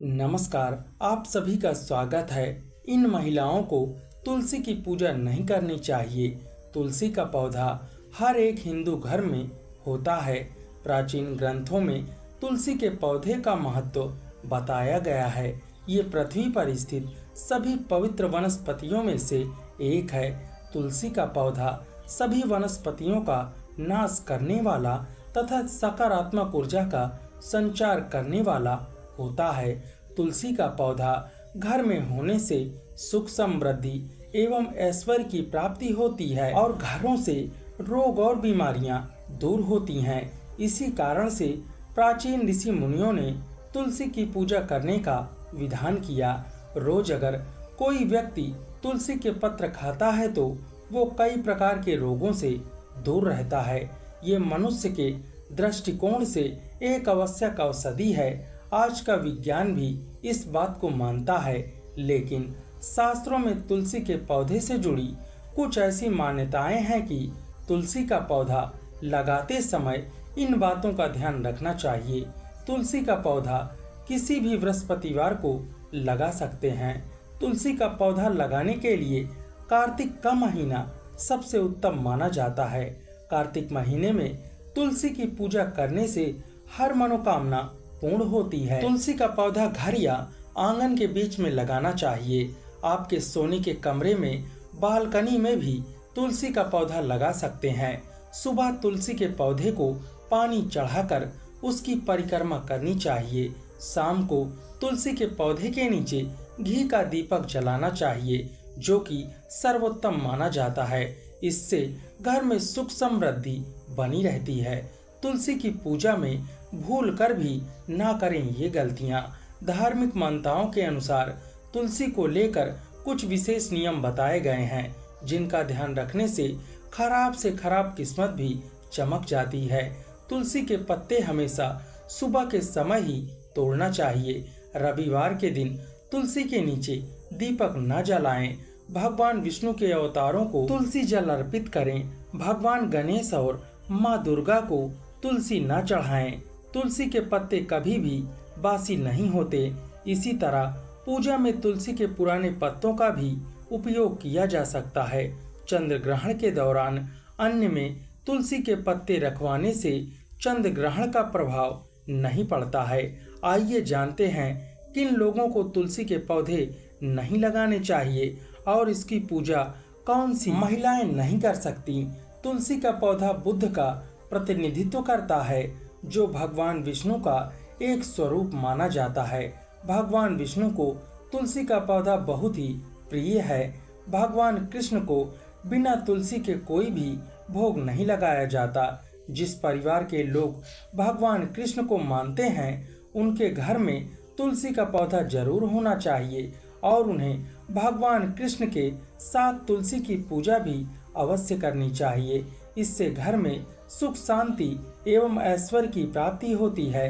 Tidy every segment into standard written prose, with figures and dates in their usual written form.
नमस्कार। आप सभी का स्वागत है। इन महिलाओं को तुलसी की पूजा नहीं करनी चाहिए। तुलसी का पौधा हर एक हिंदू घर में होता है। प्राचीन ग्रंथों में तुलसी के पौधे का महत्व बताया गया है। ये पृथ्वी पर स्थित सभी पवित्र वनस्पतियों में से एक है। तुलसी का पौधा सभी वनस्पतियों का नाश करने वाला तथा सकारात्मक ऊर्जा का संचार करने वाला होता है। तुलसी का पौधा घर में होने से सुख समृद्धि एवं ऐश्वर्य की प्राप्ति होती है और घरों से रोग और बीमारियां दूर होती हैं। इसी कारण से प्राचीन ऋषि मुनियों ने तुलसी की पूजा करने का विधान किया। रोज अगर कोई व्यक्ति तुलसी के पत्र खाता है तो वो कई प्रकार के रोगों से दूर रहता है। ये मनुष्य के दृष्टिकोण से एक आवश्यक औषधि है। आज का विज्ञान भी इस बात को मानता है, लेकिन शास्त्रों में तुलसी के पौधे से जुड़ी कुछ ऐसी मान्यताएं हैं कि तुलसी का पौधा लगाते समय इन बातों का ध्यान रखना चाहिए। तुलसी का पौधा किसी भी बृहस्पतिवार को लगा सकते हैं। तुलसी का पौधा लगाने के लिए कार्तिक का महीना सबसे उत्तम माना जाता है। कार्तिक महीने में तुलसी की पूजा करने से हर मनोकामना पूर्ण होती है। तुलसी का पौधा घर या आंगन के बीच में लगाना चाहिए। आपके सोने के कमरे में बालकनी में भी तुलसी का पौधा लगा सकते हैं। सुबह तुलसी के पौधे को पानी चढ़ाकर उसकी परिक्रमा करनी चाहिए। शाम को तुलसी के पौधे के नीचे घी का दीपक जलाना चाहिए, जो कि सर्वोत्तम माना जाता है। इससे घर में सुख समृद्धि बनी रहती है। तुलसी की पूजा में भूल कर भी ना करें ये गलतियां। धार्मिक मान्यताओं के अनुसार तुलसी को लेकर कुछ विशेष नियम बताए गए हैं, जिनका ध्यान रखने से खराब से खराब किस्मत भी चमक जाती है। तुलसी के पत्ते हमेशा सुबह के समय ही तोड़ना चाहिए। रविवार के दिन तुलसी के नीचे दीपक न जलाएं। भगवान विष्णु के अवतारों को तुलसी जल अर्पित करें। भगवान गणेश और माँ दुर्गा को तुलसी न चढ़ाएं। तुलसी के पत्ते कभी भी बासी नहीं होते। इसी तरह पूजा में तुलसी के पुराने पत्तों का भी उपयोग किया जा सकता है। चंद्र ग्रहण के दौरान अन्न में तुलसी के पत्ते रखवाने से चंद्र ग्रहण का प्रभाव नहीं पड़ता है। आइए जानते हैं किन लोगों को तुलसी के पौधे नहीं लगाने चाहिए और इसकी पूजा कौन सी महिलाएं नहीं कर सकती। तुलसी का पौधा बुद्ध का प्रतिनिधित्व करता है, जो भगवान विष्णु का एक स्वरूप माना जाता है। भगवान विष्णु को तुलसी का पौधा बहुत ही प्रिय है। भगवान कृष्ण को बिना तुलसी के कोई भी भोग नहीं लगाया जाता। जिस परिवार के लोग भगवान कृष्ण को मानते हैं, उनके घर में तुलसी का पौधा जरूर होना चाहिए और उन्हें भगवान कृष्ण के साथ तुलसी की पूजा भी अवश्य करनी चाहिए। इससे घर में सुख शांति एवं ऐश्वर्य की प्राप्ति होती है।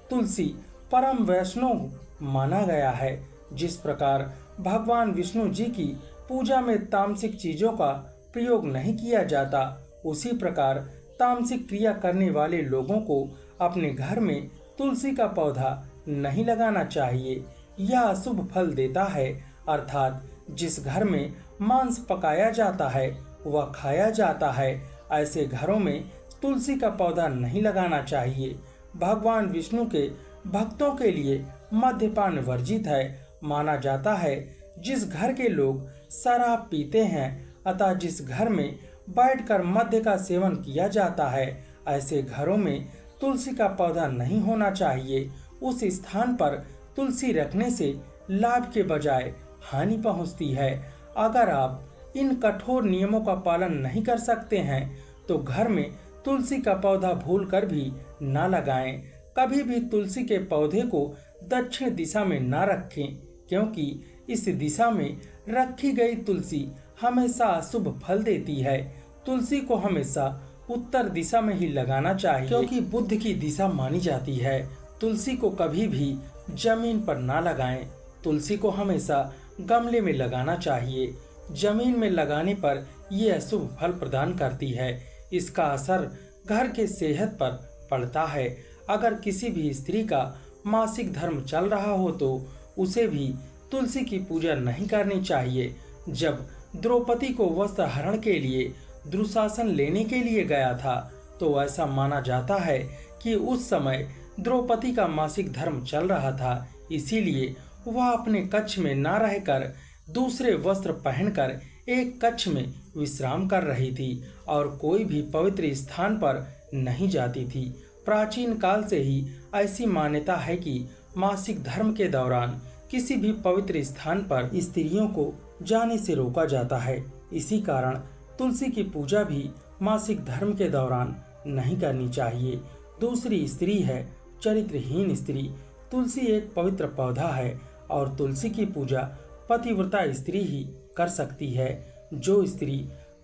तुलसी परम वैष्णव माना गया है। जिस प्रकार भगवान विष्णु जी की पूजा में तामसिक चीजों का प्रयोग नहीं किया जाता, उसी प्रकार तामसिक क्रिया करने वाले लोगों को अपने घर में तुलसी का पौधा नहीं लगाना चाहिए। यह अशुभ फल देता है, अर्थात जिस घर में मांस पकाया जाता है वह खाया जाता है। ऐसे घरों में तुलसी का पौधा नहीं लगाना चाहिए। भगवान विष्णु के भक्तों के लिए मद्यपान वर्जित है। माना जाता है जिस घर के लोग शराब पीते हैं अतः जिस घर में बैठकर मद्य का सेवन किया जाता है, ऐसे घरों में तुलसी का पौधा नहीं होना चाहिए। उस स्थान पर तुलसी रखने से लाभ के बजाय हानि पहुंचती है। अगर आप इन कठोर नियमों का पालन नहीं कर सकते हैं तो घर में तुलसी का पौधा भूल कर भी न लगाएं। कभी भी तुलसी के पौधे को दक्षिण दिशा में न रखें, क्योंकि इस दिशा में रखी गई तुलसी हमेशा अशुभ फल देती है। तुलसी को हमेशा उत्तर दिशा में ही लगाना चाहिए, क्योंकि बुध की दिशा मानी जाती है। तुलसी को कभी भी जमीन पर न लगाएं। तुलसी को हमेशा गमले में लगाना चाहिए। जमीन में लगाने पर ये अशुभ फल प्रदान करती है। इसका असर घर के सेहत पर पड़ता है। अगर किसी भी स्त्री का मासिक धर्म चल रहा हो तो उसे भी तुलसी की पूजा नहीं करनी चाहिए। जब द्रौपदी को वस्त्र हरण के लिए दुशासन लेने के लिए गया था तो ऐसा माना जाता है कि उस समय द्रौपदी का मासिक धर्म चल रहा था, इसीलिए वह अपने कक्ष में न रहकर दूसरे वस्त्र पहनकर एक कक्ष में विश्राम कर रही थी और कोई भी पवित्र स्थान पर नहीं जाती थी। प्राचीन काल से ही ऐसी मान्यता है कि मासिक धर्म के दौरान किसी भी पवित्र स्थान पर स्त्रियों को जाने से रोका जाता है। इसी कारण तुलसी की पूजा भी मासिक धर्म के दौरान नहीं करनी चाहिए। दूसरी स्त्री है चरित्रहीन स्त्री। तुलसी एक पवित्र पौधा है और तुलसी की पूजा पतिव्रता स्त्री ही कर सकती है। जो स्त्री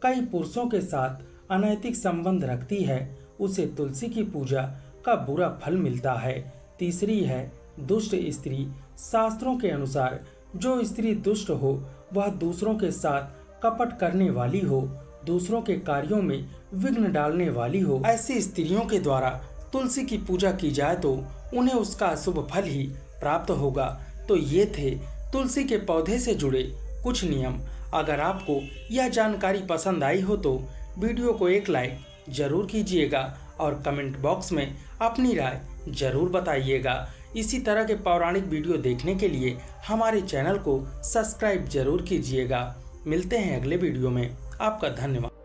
कई पुरुषों के साथ अनैतिक संबंध रखती है उसे तुलसी की पूजा का बुरा फल मिलता है। तीसरी है दुष्ट स्त्री। शास्त्रों के अनुसार जो स्त्री दुष्ट हो वह दूसरों के साथ कपट करने वाली हो, दूसरों के कार्यों में विघ्न डालने वाली हो, ऐसी स्त्रियों के द्वारा तुलसी की पूजा की जाए तो उन्हें उसका शुभ फल ही प्राप्त होगा। तो ये थे तुलसी के पौधे से जुड़े कुछ नियम। अगर आपको यह जानकारी पसंद आई हो तो वीडियो को एक लाइक जरूर कीजिएगा और कमेंट बॉक्स में अपनी राय जरूर बताइएगा। इसी तरह के पौराणिक वीडियो देखने के लिए हमारे चैनल को सब्सक्राइब जरूर कीजिएगा। मिलते हैं अगले वीडियो में। आपका धन्यवाद।